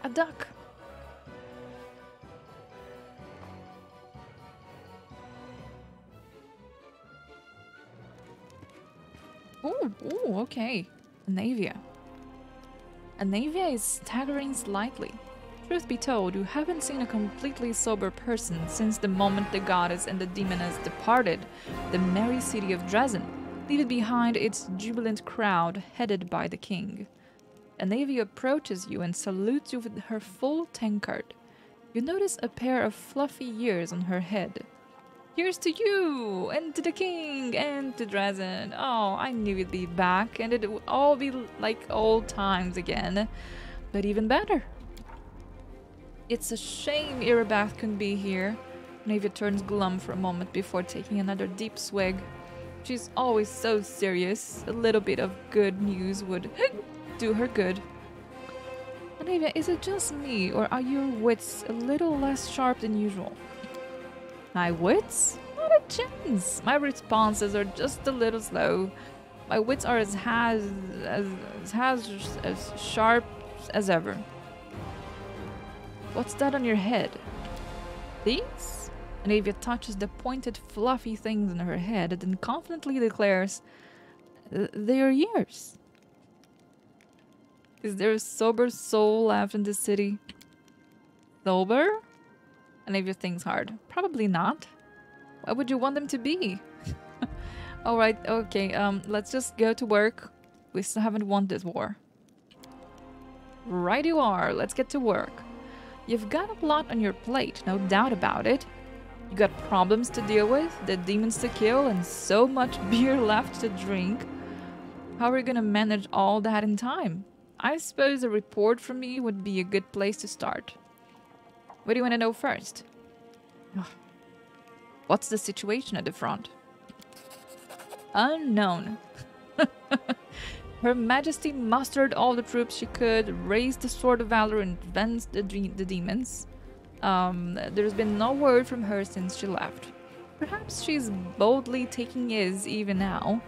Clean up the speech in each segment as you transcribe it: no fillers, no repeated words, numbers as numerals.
A duck. Oh, okay. Anavia. Anavia is staggering slightly. Truth be told, you haven't seen a completely sober person since the moment the goddess and the demoness departed the merry city of Dresden, leaving behind its jubilant crowd headed by the king. Anavia approaches you and salutes you with her full tankard. You notice a pair of fluffy ears on her head. Here's to you, and to the king, and to Dresden. Oh, I knew you'd be back, and it would all be like old times again. But even better. It's a shame Irabath couldn't be here. Navia turns glum for a moment before taking another deep swig. She's always so serious. A little bit of good news would do her good. Navia, is it just me, or are your wits a little less sharp than usual? My wits? Not a chance. My responses are just a little slow. My wits are as sharp as ever. What's that on your head? These? Anavia touches the pointed, fluffy things on her head and then confidently declares, they are ears. Is there a sober soul left in this city? Sober? Anavia thinks hard. Probably not. Why would you want them to be? Alright, okay, let's just go to work. We still haven't won this war. Right you are, let's get to work. You've got a lot on your plate, no doubt about it. You got problems to deal with, the demons to kill, and so much beer left to drink. How are you gonna manage all that in time? I suppose a report from me would be a good place to start. What do you want to know first? What's the situation at the front? Unknown. Her Majesty mustered all the troops she could, raised the Sword of Valor and avenged the demons. There's been no word from her since she left. Perhaps she's boldly taking his even now.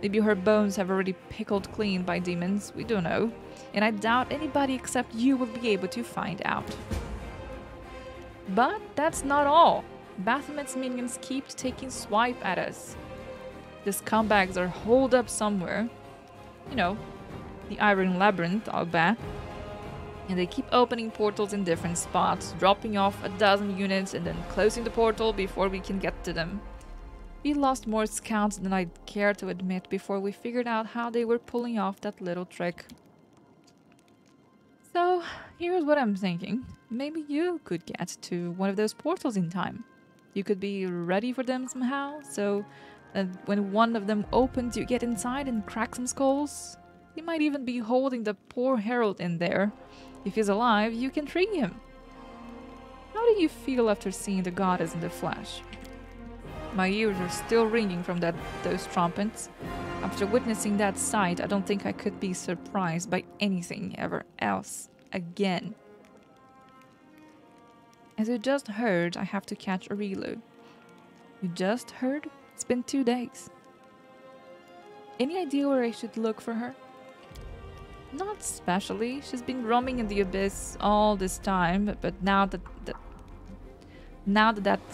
Maybe her bones have already pickled clean by demons, we don't know. And I doubt anybody except you will be able to find out. But that's not all. Baphomet's minions keep taking swipe at us. The scumbags are holed up somewhere. You know, the Iron Labyrinth, I'll bet. And they keep opening portals in different spots, dropping off 12 units and then closing the portal before we can get to them. We lost more scouts than I'd care to admit before we figured out how they were pulling off that little trick. So, here's what I'm thinking. Maybe you could get to one of those portals in time. You could be ready for them somehow, so that when one of them opens, you get inside and crack some skulls. You might even be holding the poor herald in there. If he's alive, you can free him. How do you feel after seeing the goddess in the flesh? My ears are still ringing from those trumpets. After witnessing that sight, I don't think I could be surprised by anything ever else again. As you just heard, I have to catch a reload. You just heard? It's been 2 days. Any idea where I should look for her? Not especially. She's been roaming in the abyss all this time, but now that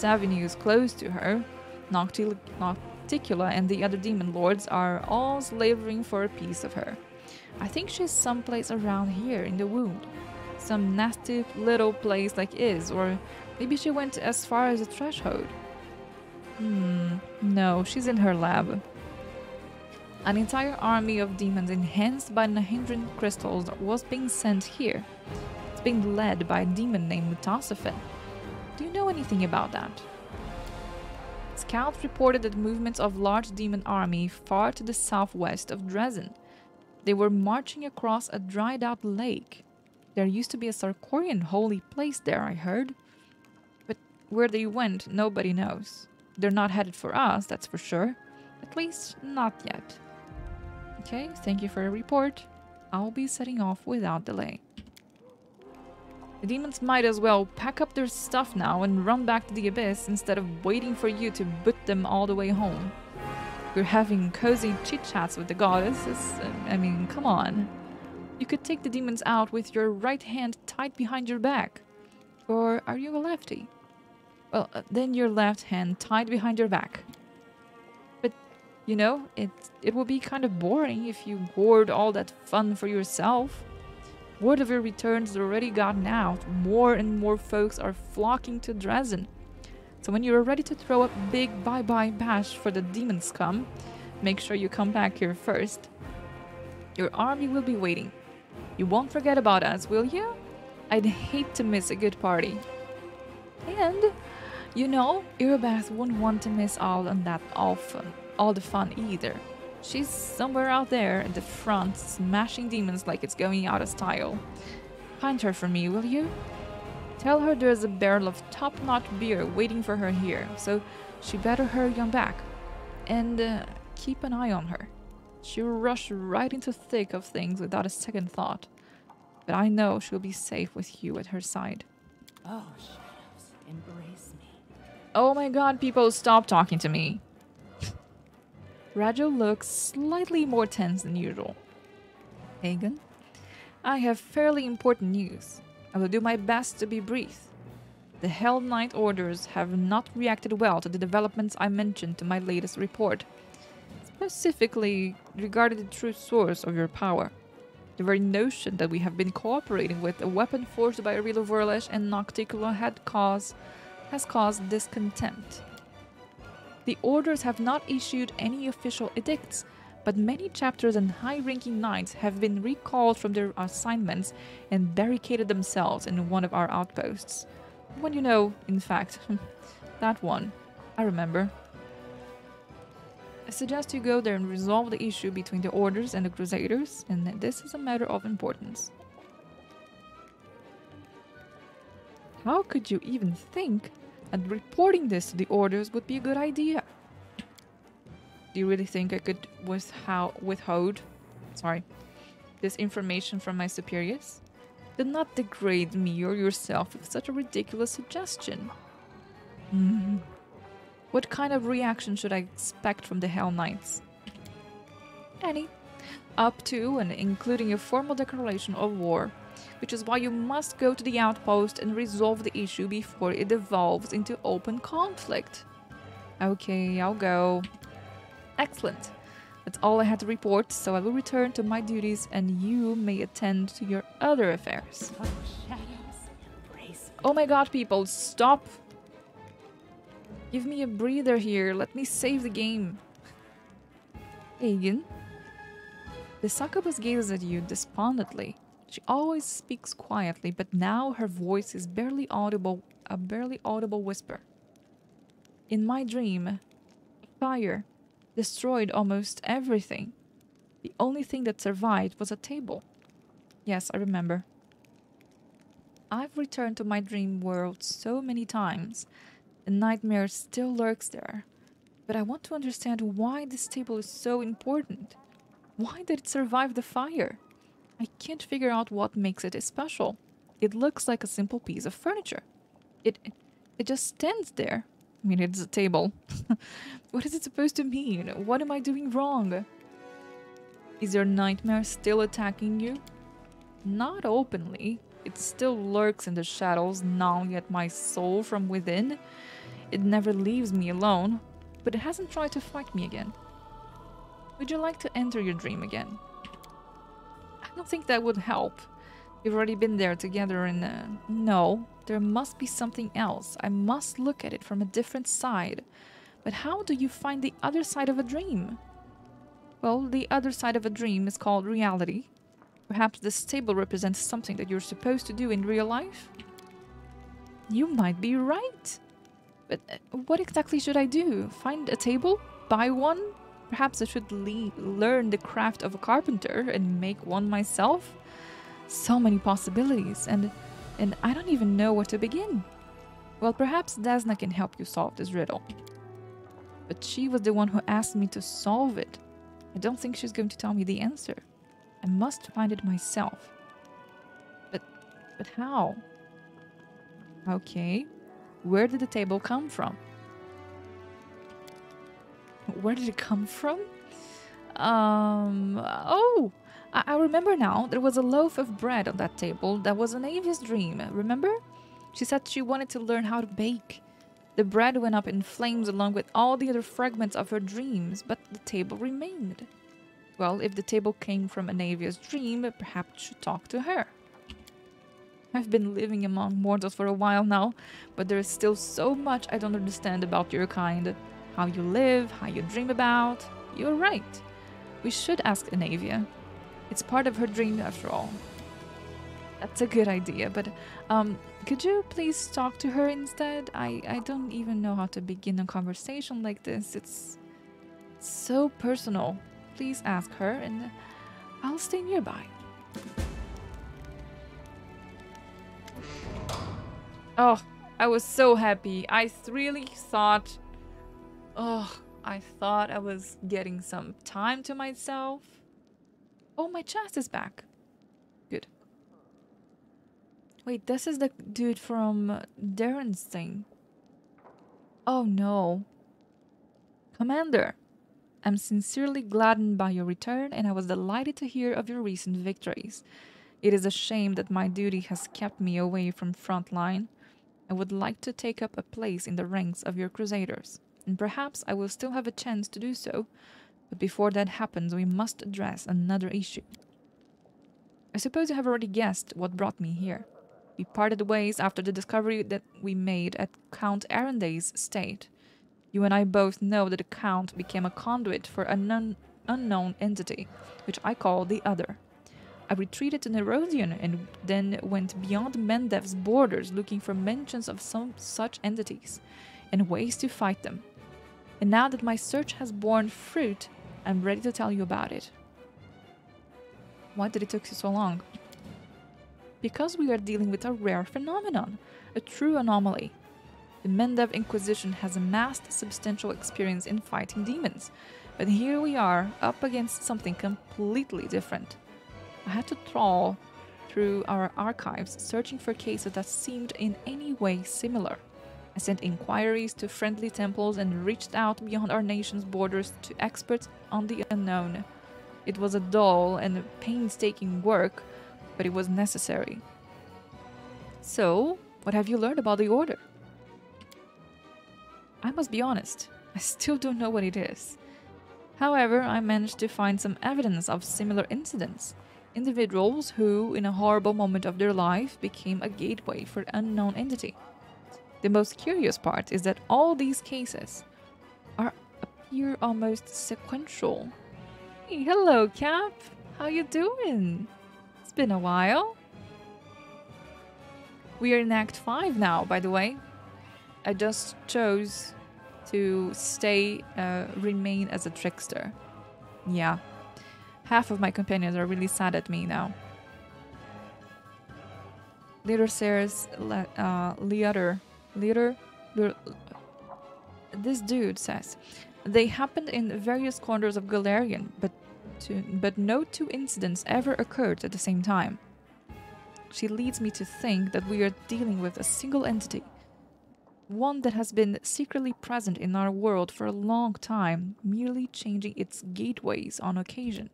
avenue is closed to her, Nocticula and the other demon lords are all slavering for a piece of her. I think she's someplace around here in the wound. Some nasty little place like Iz, or maybe she went as far as the threshold. No, she's in her lab. An entire army of demons enhanced by Nahindran crystals was being sent here. It's being led by a demon named Wrathoftherighteous. Do you know anything about that? Scouts reported the movements of large demon army far to the southwest of Dresden. They were marching across a dried-out lake. There used to be a Sarkorian holy place there, I heard. But where they went, nobody knows. They're not headed for us, that's for sure. At least, not yet. Okay, thank you for the report. I'll be setting off without delay. The demons might as well pack up their stuff now and run back to the abyss instead of waiting for you to boot them all the way home. You're having cozy chit-chats with the goddesses. I mean, come on. You could take the demons out with your right hand tied behind your back. Or are you a lefty? Well, then your left hand tied behind your back. But, you know, it will be kind of boring if you hoard all that fun for yourself. Word of your returns has already gotten out. More and more folks are flocking to Dresden. So when you're ready to throw a big bye-bye bash for the demon scum, make sure you come back here first. Your army will be waiting. You won't forget about us, will you? I'd hate to miss a good party. And, you know, Irabeth won't want to miss out on that all the fun either. She's somewhere out there at the front, smashing demons like it's going out of style. Find her for me, will you? Tell her there's a barrel of top-notch beer waiting for her here, so she better hurry on back. And keep an eye on her. She'll rush right into the thick of things without a second thought. But I know she'll be safe with you at her side. Oh, shadows, embrace me. Oh my god, people, stop talking to me. Rajo looks slightly more tense than usual. Aygan, I have fairly important news. I will do my best to be brief. The Hell Knight orders have not reacted well to the developments I mentioned to my latest report, specifically regarding the true source of your power. The very notion that we have been cooperating with a weapon forged by Arilo Vorlesh and Nocticulo has caused discontent. The orders have not issued any official edicts, but many chapters and high-ranking knights have been recalled from their assignments and barricaded themselves in one of our outposts. One you know, in fact. That one. I remember. I suggest you go there and resolve the issue between the orders and the Crusaders, and this is a matter of importance. How could you even think that reporting this to the orders would be a good idea? Do you really think I could withhold this information from my superiors? Do not degrade me or yourself with such a ridiculous suggestion. What kind of reaction should I expect from the Hell Knights? Any. Up to and including a formal declaration of war, which is why you must go to the outpost and resolve the issue before it devolves into open conflict. Okay, I'll go. Excellent. That's all I had to report, so I will return to my duties and you may attend to your other affairs. Oh, shadows, embrace me. Oh my god, people, stop! Give me a breather here. Let me save the game. Aygan? The succubus gazes at you despondently. She always speaks quietly, but now her voice is barely audible, a barely audible whisper. In my dream, fire destroyed almost everything. The only thing that survived was a table. Yes, I remember. I've returned to my dream world so many times. The nightmare still lurks there. But I want to understand why this table is so important. Why did it survive the fire? I can't figure out what makes it special. It looks like a simple piece of furniture. It just stands there. I mean, it's a table. What is it supposed to mean? What am I doing wrong? Is your nightmare still attacking you? Not openly. It still lurks in the shadows, gnawing at my soul from within. It never leaves me alone, but it hasn't tried to fight me again. Would you like to enter your dream again? I don't think that would help. We've already been there together and no, there must be something else. I must look at it from a different side. But how do you find the other side of a dream? Well, the other side of a dream is called reality. Perhaps this table represents something that you're supposed to do in real life? You might be right. But what exactly should I do? Find a table? Buy one? Perhaps I should learn the craft of a carpenter and make one myself? So many possibilities, and I don't even know where to begin. Well, perhaps Desna can help you solve this riddle. But she was the one who asked me to solve it. I don't think she's going to tell me the answer. I must find it myself. But how? Okay. Where did the table come from? Where did it come from? Oh, I remember now. There was a loaf of bread on that table that was Navia's dream. Remember? She said she wanted to learn how to bake. The bread went up in flames along with all the other fragments of her dreams, but the table remained. Well, if the table came from Navia's dream, perhaps I should talk to her. I've been living among mortals for a while now, but there is still so much I don't understand about your kind. How you live, how you dream about. You're right. We should ask Anavia. It's part of her dream after all. That's a good idea, but could you please talk to her instead? I don't even know how to begin a conversation like this. It's so personal. Please ask her and I'll stay nearby. Oh, I was so happy. I really thought... Oh, I thought I was getting some time to myself. Oh, my chest is back. Good. Wait, this is the dude from Darren's thing. Oh no. Commander, I'm sincerely gladdened by your return and I was delighted to hear of your recent victories. It is a shame that my duty has kept me away from front line. I would like to take up a place in the ranks of your crusaders, and perhaps I will still have a chance to do so, but before that happens we must address another issue. I suppose you have already guessed what brought me here. We parted ways after the discovery that we made at Count Arenday's estate. You and I both know that the Count became a conduit for an unknown entity, which I call the Other. I retreated to Nerosian and then went beyond Mendev's borders looking for mentions of some such entities and ways to fight them. And now that my search has borne fruit, I'm ready to tell you about it. Why did it take you so long? Because we are dealing with a rare phenomenon, a true anomaly. The Mendev Inquisition has amassed substantial experience in fighting demons, but here we are, up against something completely different. I had to trawl through our archives, searching for cases that seemed in any way similar. I sent inquiries to friendly temples and reached out beyond our nation's borders to experts on the unknown. It was a dull and painstaking work, but it was necessary. So, what have you learned about the Order? I must be honest, I still don't know what it is. However, I managed to find some evidence of similar incidents. Individuals who, in a horrible moment of their life, became a gateway for an unknown entity. The most curious part is that all these cases appear almost sequential. Hey, hello, Cap. How you doing? It's been a while. We are in Act 5 now, by the way. I just chose to remain as a trickster. Yeah. Half of my companions are really sad at me now. Leader says, this dude says, they happened in various corners of Galarian, but no two incidents ever occurred at the same time. She leads me to think that we are dealing with a single entity, one that has been secretly present in our world for a long time, merely changing its gateways on occasion.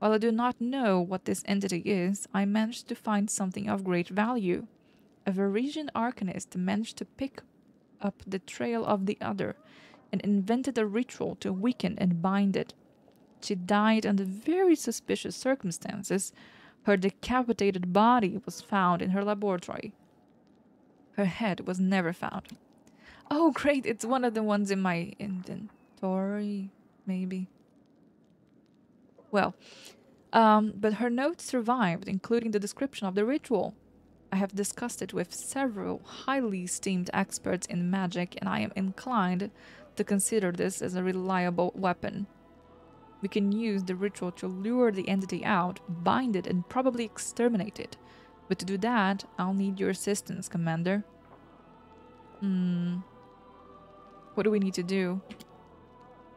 While I do not know what this entity is, I managed to find something of great value. A Varisian arcanist managed to pick up the trail of the Other and invented a ritual to weaken and bind it. She died under very suspicious circumstances. Her decapitated body was found in her laboratory. Her head was never found. Oh, great! It's one of the ones in my inventory, maybe. Well, but her notes survived, including the description of the ritual. I have discussed it with several highly esteemed experts in magic, and I am inclined to consider this as a reliable weapon. We can use the ritual to lure the entity out, bind it, and probably exterminate it. But to do that, I'll need your assistance, Commander. What do we need to do?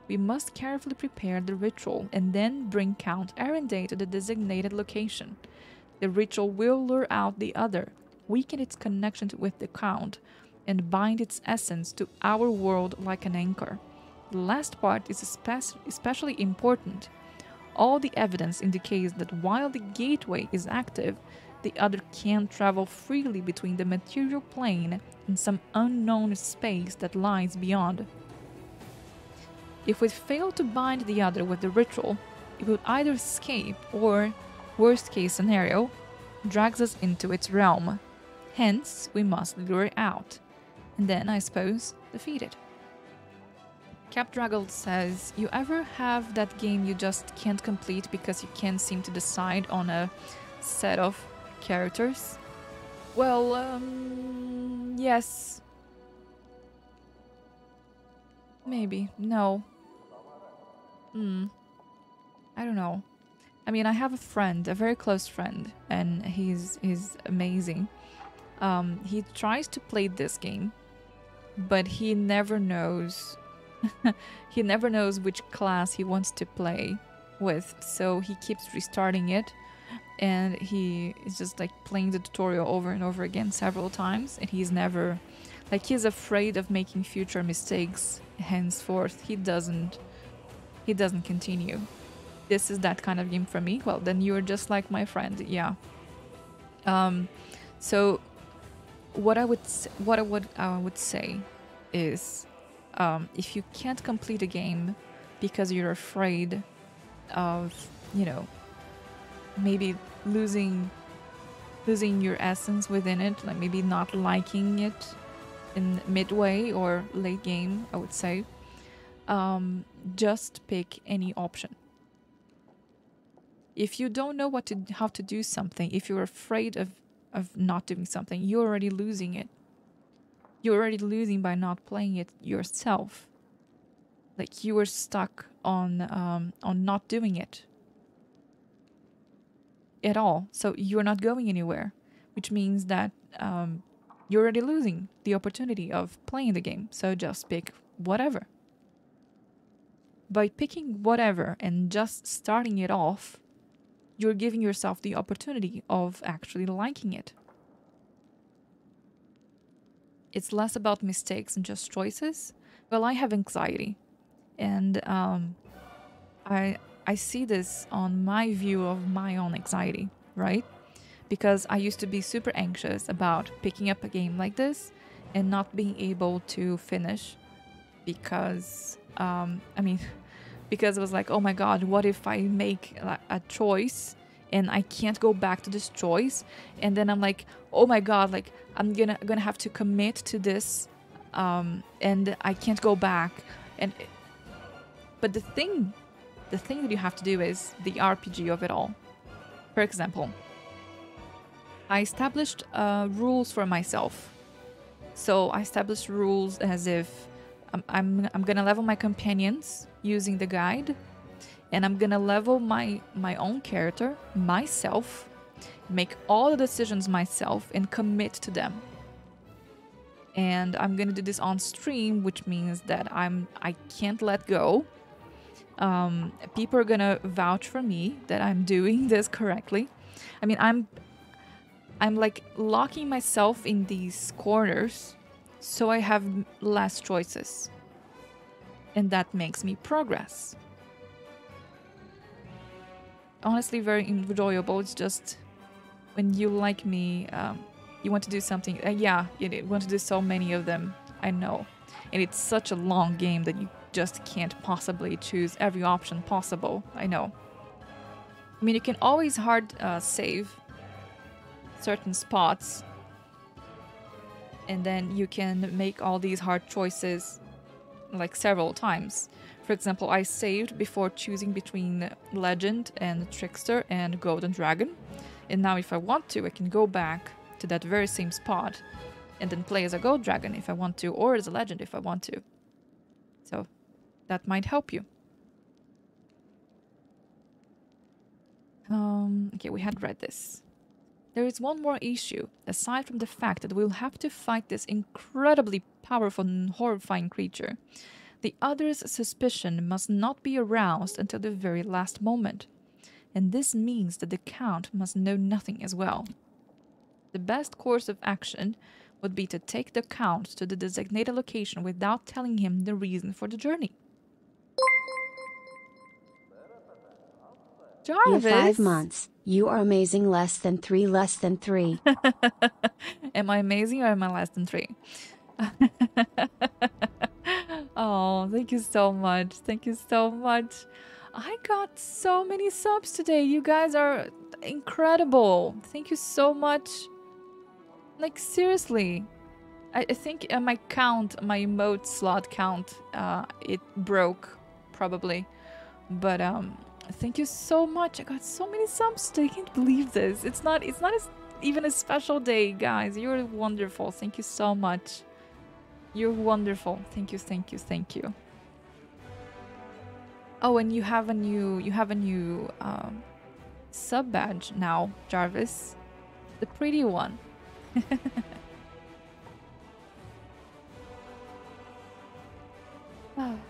We must carefully prepare the ritual and then bring Count Arenday to the designated location. The ritual will lure out the Other, weaken its connection with the Count, and bind its essence to our world like an anchor. The last part is especially important. All the evidence indicates that while the gateway is active, the other can travel freely between the material plane and some unknown space that lies beyond. If we fail to bind the other with the ritual, it would either escape or, worst case scenario, drags us into its realm. Hence, we must lure it out, and then, I suppose, defeat it. Capdraggle says, you ever have that game you just can't complete because you can't seem to decide on a set of characters? Well, yes. Maybe. No. I don't know. I mean, I have a friend, a very close friend, and he's amazing. He tries to play this game, but he never knows he never knows which class he wants to play with, so he keeps restarting it, and he is just like playing the tutorial over and over again several times, and he's never, like, he's afraid of making future mistakes. Henceforth, he doesn't continue. This is that kind of game for me. Well, then you're just like my friend. Yeah. So what I would say is, if you can't complete a game because you're afraid of, you know, maybe losing your essence within it, like maybe not liking it in midway or late game, I would say, just pick any option. If you don't know how to do something, if you're afraid of not doing something, you're already losing it. You're already losing by not playing it yourself. Like, you were stuck on not doing it at all. So you're not going anywhere, which means that you're already losing the opportunity of playing the game. So just pick whatever. By picking whatever and just starting it off, you're giving yourself the opportunity of actually liking it. It's less about mistakes and just choices. Well, I have anxiety, and I see this on my view of my own anxiety, right? Because I used to be super anxious about picking up a game like this and not being able to finish because, because it was like, oh my god, what if I make a choice and I can't go back to this choice? And then I'm like, oh my god, like I'm gonna have to commit to this, and I can't go back. But the thing that you have to do is the RPG of it all. For example, I established rules for myself. So I established rules as if I'm gonna level my companions using the guide, and I'm gonna level my own character myself, make all the decisions myself, and commit to them. And I'm gonna do this on stream, which means that I can't let go. People are gonna vouch for me that I'm doing this correctly. I mean, I'm like locking myself in these corners so I have less choices, and that makes me progress. Honestly, very enjoyable. It's just when you like me, you want to do something. Yeah, you want to do so many of them. I know, and it's such a long game that you just can't possibly choose every option possible. I know. I mean, you can always hard save certain spots, and then you can make all these hard choices like several times. For example, I saved before choosing between Legend and Trickster and Golden Dragon, and now if I want to, I can go back to that very same spot and then play as a Gold Dragon if I want to, or as a Legend if I want to. So that might help you. Okay, we had read this. There is one more issue, aside from the fact that we'll have to fight this incredibly powerful and horrifying creature. The other's suspicion must not be aroused until the very last moment, and this means that the Count must know nothing as well. The best course of action would be to take the Count to the designated location without telling him the reason for the journey. You 5 Jarvis! months. You are amazing. Less than 3. Less than 3. Am I amazing or am I less than 3? Oh, thank you so much. Thank you so much. I got so many subs today. You guys are incredible. Thank you so much. Like, seriously. I think my count, my emote slot count, it broke, probably. But, thank you so much. I got so many subs today. I can't believe this. It's not even a special day, guys. You're wonderful. Thank you so much. You're wonderful. Thank you, thank you, thank you. Oh, and you have a new sub badge now, Jarvis. The pretty one.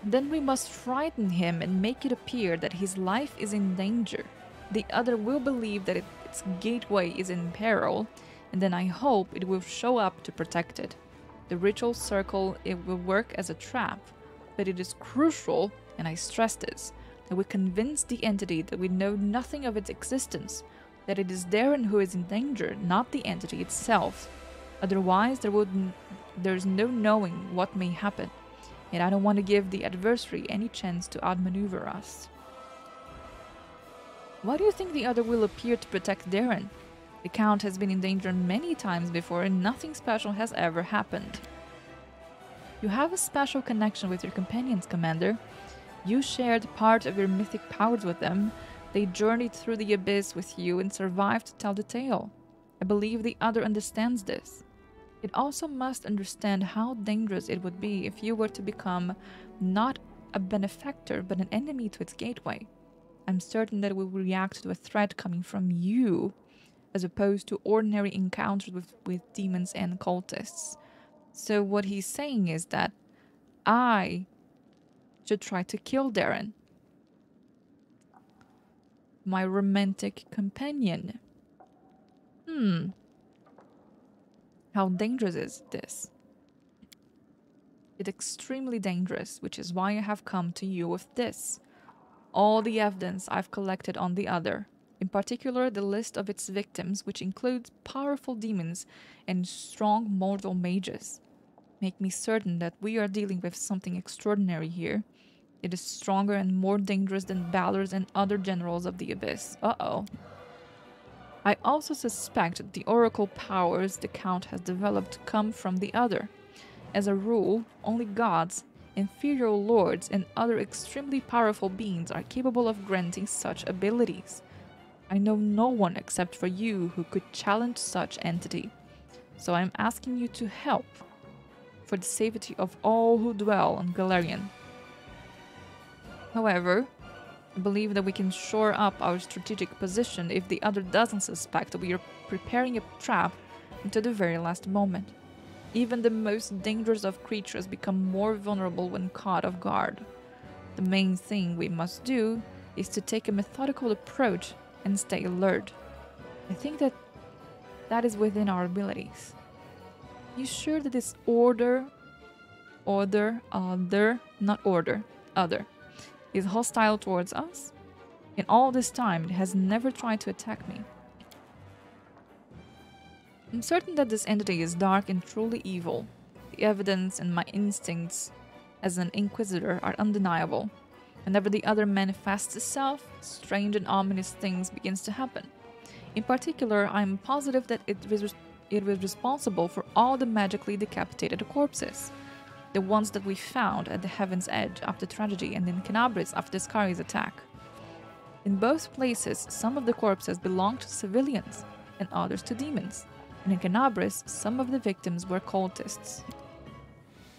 Then we must frighten him and make it appear that his life is in danger. The other will believe that its gateway is in peril, and then I hope it will show up to protect it. The ritual circle, it will work as a trap, but it is crucial, and I stress this, that we convince the entity that we know nothing of its existence, that it is Darren who is in danger, not the entity itself. Otherwise, there's no knowing what may happen, and I don't want to give the adversary any chance to outmaneuver us. Why do you think the other will appear to protect Darren? The Count has been in danger many times before and nothing special has ever happened. You have a special connection with your companions, Commander. You shared part of your mythic powers with them. They journeyed through the abyss with you and survived to tell the tale. I believe the other understands this. It also must understand how dangerous it would be if you were to become not a benefactor but an enemy to its gateway. I'm certain that it will react to a threat coming from you, as opposed to ordinary encounters with demons and cultists. So what he's saying is that I should try to kill Darren, my romantic companion. How dangerous is this? It's extremely dangerous, which is why I have come to you with this. All the evidence I've collected on the other. In particular, the list of its victims, which includes powerful demons and strong mortal mages, make me certain that we are dealing with something extraordinary here. It is stronger and more dangerous than Balor's and other generals of the Abyss. Uh-oh. I also suspect the oracle powers the Count has developed come from the other. As a rule, only gods, inferior lords, and other extremely powerful beings are capable of granting such abilities. I know no one except for you who could challenge such entity, so I'm asking you to help, for the safety of all who dwell on Galarian. However, I believe that we can shore up our strategic position if the other doesn't suspect that we are preparing a trap until the very last moment. Even the most dangerous of creatures become more vulnerable when caught off guard. The main thing we must do is to take a methodical approach and stay alert. I think that is within our abilities. You sure that this other, is hostile towards us? In all this time, it has never tried to attack me. I'm certain that this entity is dark and truly evil. The evidence and my instincts as an inquisitor are undeniable. Whenever the other manifests itself, strange and ominous things begins to happen. In particular, I am positive that it was responsible for all the magically decapitated corpses. The ones that we found at the Heaven's Edge after tragedy and in Canabris after Skari's attack. In both places, some of the corpses belonged to civilians and others to demons. And in Canabris, some of the victims were cultists.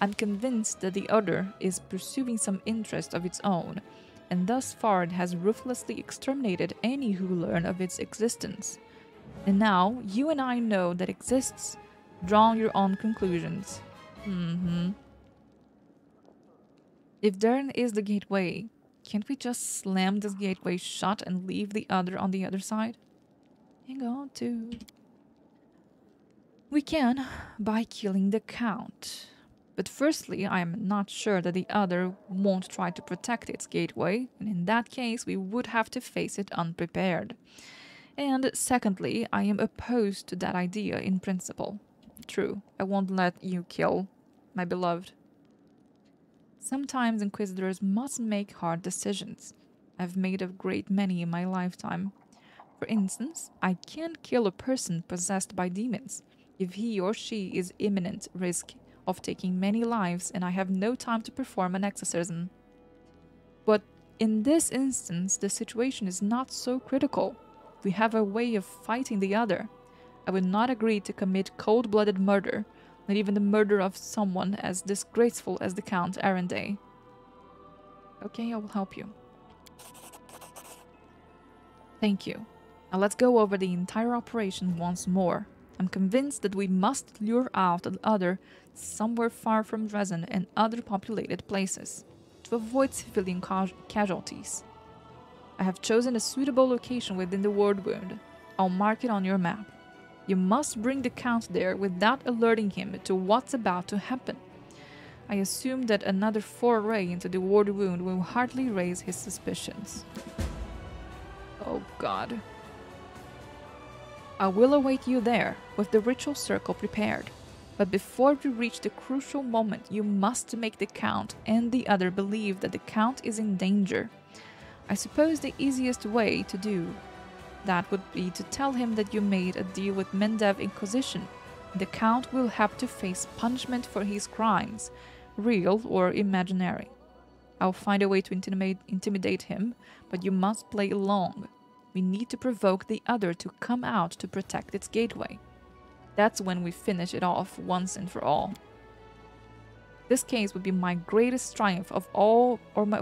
I'm convinced that the other is pursuing some interest of its own, and thus far it has ruthlessly exterminated any who learn of its existence. And now, you and I know that exists. Draw your own conclusions. If Darren is the gateway, can't we just slam this gateway shut and leave the other on the other side? Hang on to... We can by killing the Count. But firstly, I am not sure that the other won't try to protect its gateway, and in that case we would have to face it unprepared. And secondly, I am opposed to that idea in principle. True, I won't let you kill my beloved. Sometimes Inquisitors must make hard decisions. I've made a great many in my lifetime. For instance, I can't kill a person possessed by demons if he or she is imminent risk of taking many lives and I have no time to perform an exorcism. But in this instance, the situation is not so critical. We have a way of fighting the other. I would not agree to commit cold-blooded murder, not even the murder of someone as disgraceful as the Count Arenday. Okay, I will help you. Thank you. Now let's go over the entire operation once more. I'm convinced that we must lure out the other somewhere far from Dresden and other populated places, to avoid civilian casualties. I have chosen a suitable location within the ward wound. I'll mark it on your map. You must bring the Count there without alerting him to what's about to happen. I assume that another foray into the ward wound will hardly raise his suspicions. Oh God. I will await you there, with the ritual circle prepared. But before we reach the crucial moment, you must make the Count and the other believe that the Count is in danger. I suppose the easiest way to do that would be to tell him that you made a deal with Mendev Inquisition. The Count will have to face punishment for his crimes, real or imaginary. I'll find a way to intimidate him, but you must play along. We need to provoke the other to come out to protect its gateway. That's when we finish it off once and for all. This case would be my greatest triumph of all, my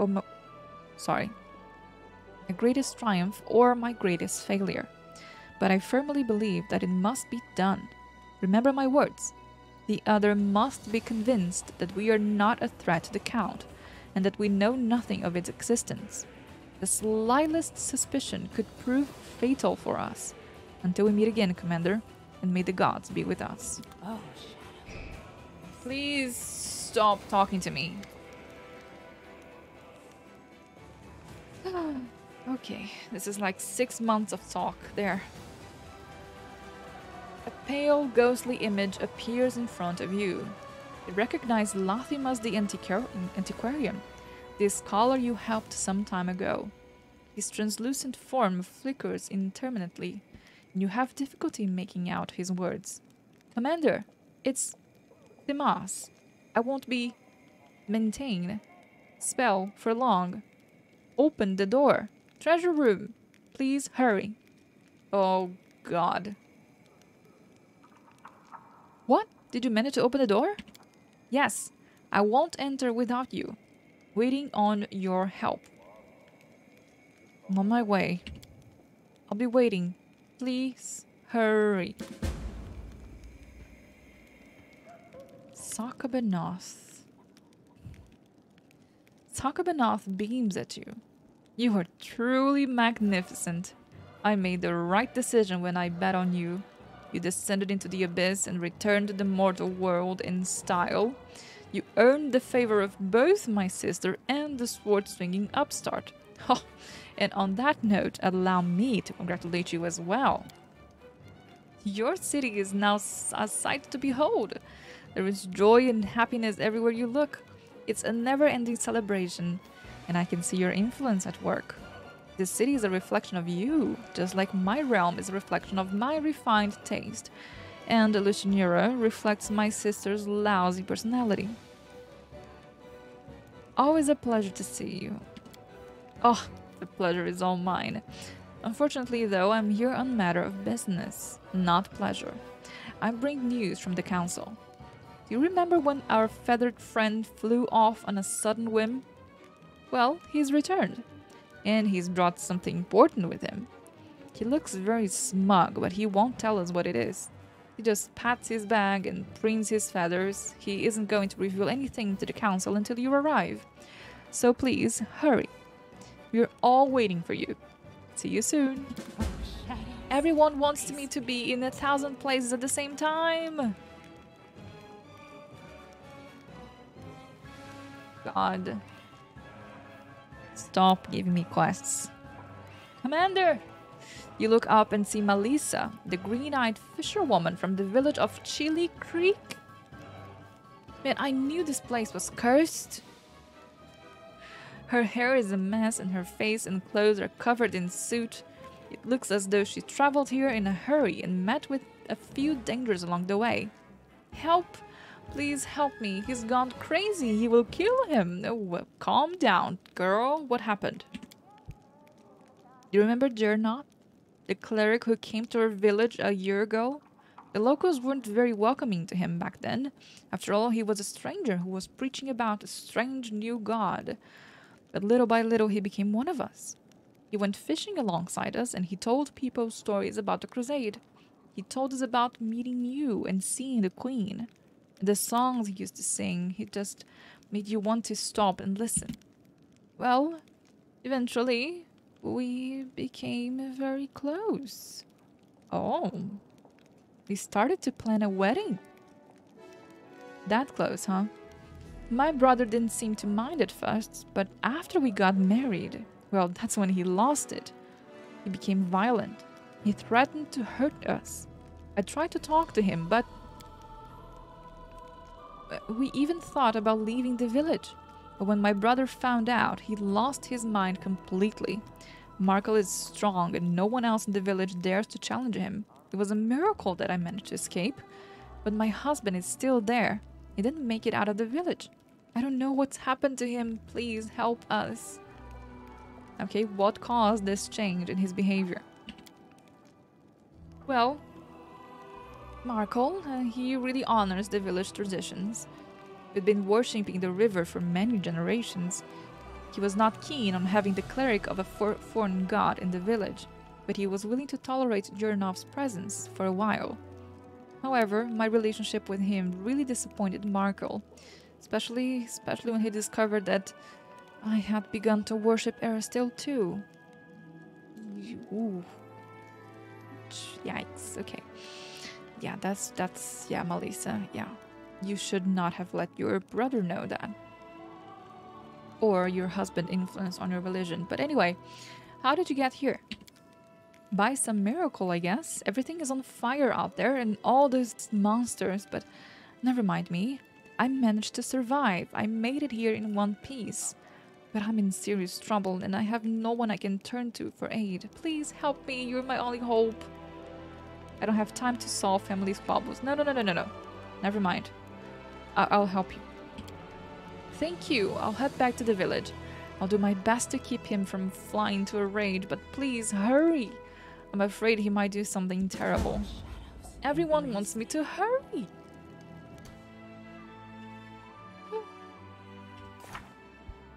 greatest triumph or my greatest failure. But I firmly believe that it must be done. Remember my words. The other must be convinced that we are not a threat to the Count, and that we know nothing of its existence. The slightest suspicion could prove fatal for us. Until we meet again, Commander, and may the gods be with us. Oh, Please stop talking to me. Okay, this is like 6 months of talk. There. A pale, ghostly image appears in front of you. You recognize Lathimas the Antiquarian, the scholar you helped some time ago. His translucent form flickers intermittently, and you have difficulty making out his words. Commander, it's Dimas. I won't be maintained. Spell for long. Open the door. Treasure room. Please hurry. Oh, God. What? Did you manage to open the door? Yes. I won't enter without you. Waiting on your help. I'm on my way. I'll be waiting. Please hurry. Sakabanoth. Sakabanoth beams at you. You are truly magnificent. I made the right decision when I bet on you. You descended into the abyss and returned to the mortal world in style. You earned the favor of both my sister and the sword-swinging upstart. Oh, and on that note, allow me to congratulate you as well. Your city is now a sight to behold. There is joy and happiness everywhere you look. It's a never-ending celebration, and I can see your influence at work. This city is a reflection of you, just like my realm is a reflection of my refined taste, and Lucianura reflects my sister's lousy personality. Always a pleasure to see you. Oh, the pleasure is all mine. Unfortunately, though, I'm here on matter of business, not pleasure. I bring news from the council. Do you remember when our feathered friend flew off on a sudden whim? Well, he's returned, and he's brought something important with him. He looks very smug, but he won't tell us what it is. He just pats his bag and preens his feathers. He isn't going to reveal anything to the council until you arrive. So please, hurry. We're all waiting for you. See you soon. Oh, shadows. Everyone wants me to be in 1,000 places at the same time. God. Stop giving me quests. Commander! You look up and see Melissa, the green-eyed fisherwoman from the village of Chili Creek. Man, I knew this place was cursed. Her hair is a mess and her face and clothes are covered in soot. It looks as though she traveled here in a hurry and met with a few dangers along the way. Help! Please help me. He's gone crazy. He will kill him. Oh, calm down, girl. What happened? Do you remember Jernot? The cleric who came to our village a year ago? The locals weren't very welcoming to him back then. After all, he was a stranger who was preaching about a strange new god. But little by little, he became one of us. He went fishing alongside us, and he told people stories about the crusade. He told us about meeting you and seeing the queen. The songs he used to sing, he just made you want to stop and listen. Well, eventually, we became very close. Oh, we started to plan a wedding. That close, huh? My brother didn't seem to mind at first, but after we got married, well, that's when he lost it. He became violent. He threatened to hurt us. I tried to talk to him, but we even thought about leaving the village. But when my brother found out, he lost his mind completely. Markel is strong and no one else in the village dares to challenge him. It was a miracle that I managed to escape. But my husband is still there. He didn't make it out of the village. I don't know what's happened to him. Please help us. Okay, what caused this change in his behavior? Well, Markel, he really honors the village traditions. We've been worshipping the river for many generations. He was not keen on having the cleric of a foreign god in the village, but he was willing to tolerate Jernov's presence for a while. However, my relationship with him really disappointed Markel, especially when he discovered that I had begun to worship Erastil too. Ooh. Yikes, okay. Yeah, yeah, Melissa, yeah. You should not have let your brother know that. Or your husband influence on your religion. But anyway, how did you get here? By some miracle, I guess. Everything is on fire out there and all those monsters, but never mind me. I managed to survive. I made it here in one piece. But I'm in serious trouble and I have no one I can turn to for aid. Please help me. You're my only hope. I don't have time to solve family squabbles. No. Never mind. I'll help you. Thank you. I'll head back to the village. I'll do my best to keep him from flying to a rage, but please hurry. I'm afraid he might do something terrible. Everyone wants me to hurry.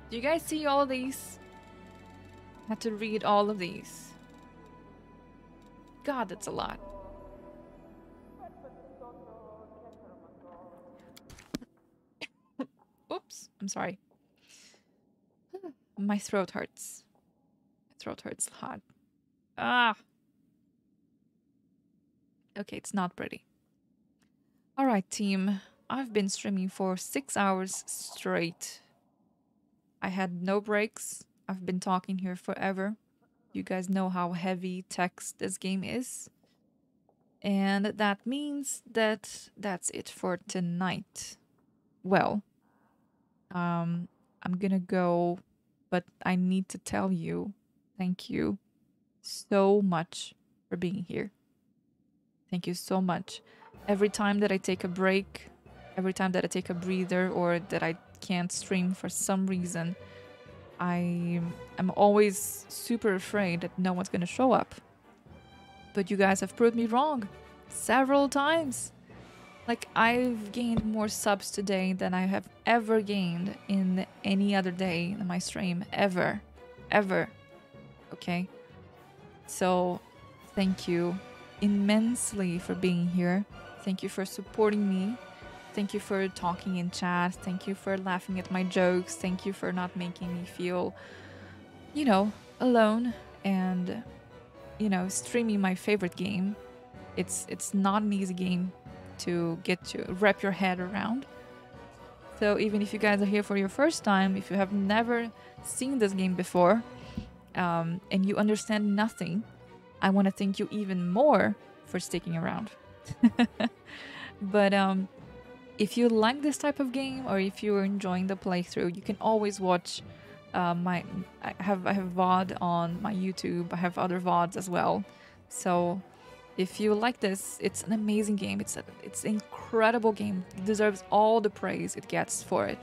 Do you guys see all of these? I had to read all of these. God, that's a lot. Oops, I'm sorry. My throat hurts. My throat hurts hard. Ah. Okay, it's not pretty. Alright, team. I've been streaming for 6 hours straight. I had no breaks. I've been talking here forever. You guys know how heavy text this game is. And that means that that's it for tonight. Well, I'm gonna go, but I need to tell you, thank you so much for being here. Thank you so much. Every time that I take a break, every time that I take a breather or that I can't stream for some reason, I'm always super afraid that no one's gonna show up. But you guys have proved me wrong several times. Like, I've gained more subs today than I have ever gained in any other day in my stream. Ever. Okay? So, thank you immensely for being here. Thank you for supporting me. Thank you for talking in chat. Thank you for laughing at my jokes. Thank you for not making me feel, you know, alone. And you know, streaming my favorite game. It's not an easy game to get to wrap your head around. So even if you guys are here for your first time, if you have never seen this game before, and you understand nothing, I want to thank you even more for sticking around. But if you like this type of game, or if you're enjoying the playthrough, you can always watch I have VOD on my YouTube. I have other VODs as well. So if you like this, it's an amazing game. It's an incredible game. It deserves all the praise it gets for it.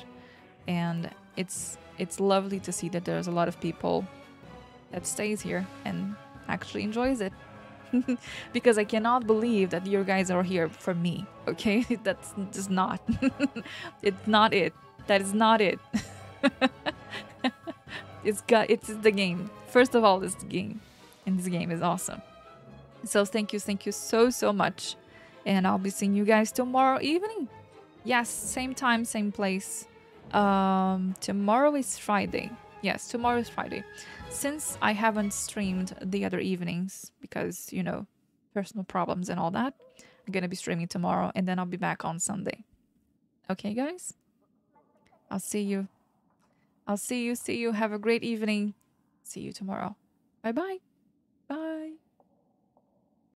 And it's lovely to see that there's a lot of people that stays here and actually enjoys it. Because I cannot believe that you guys are here for me, okay? That's just not. It's not it. That is not it. It's the game. First of all, it's the game. And this game is awesome. So thank you so much. And I'll be seeing you guys tomorrow evening. Yes, same time, same place. Tomorrow is Friday. Yes, tomorrow is Friday. Since I haven't streamed the other evenings because, you know, personal problems and all that, I'm gonna be streaming tomorrow, and then I'll be back on Sunday. Okay, guys? I'll see you. See you. Have a great evening. See you tomorrow. Bye-bye.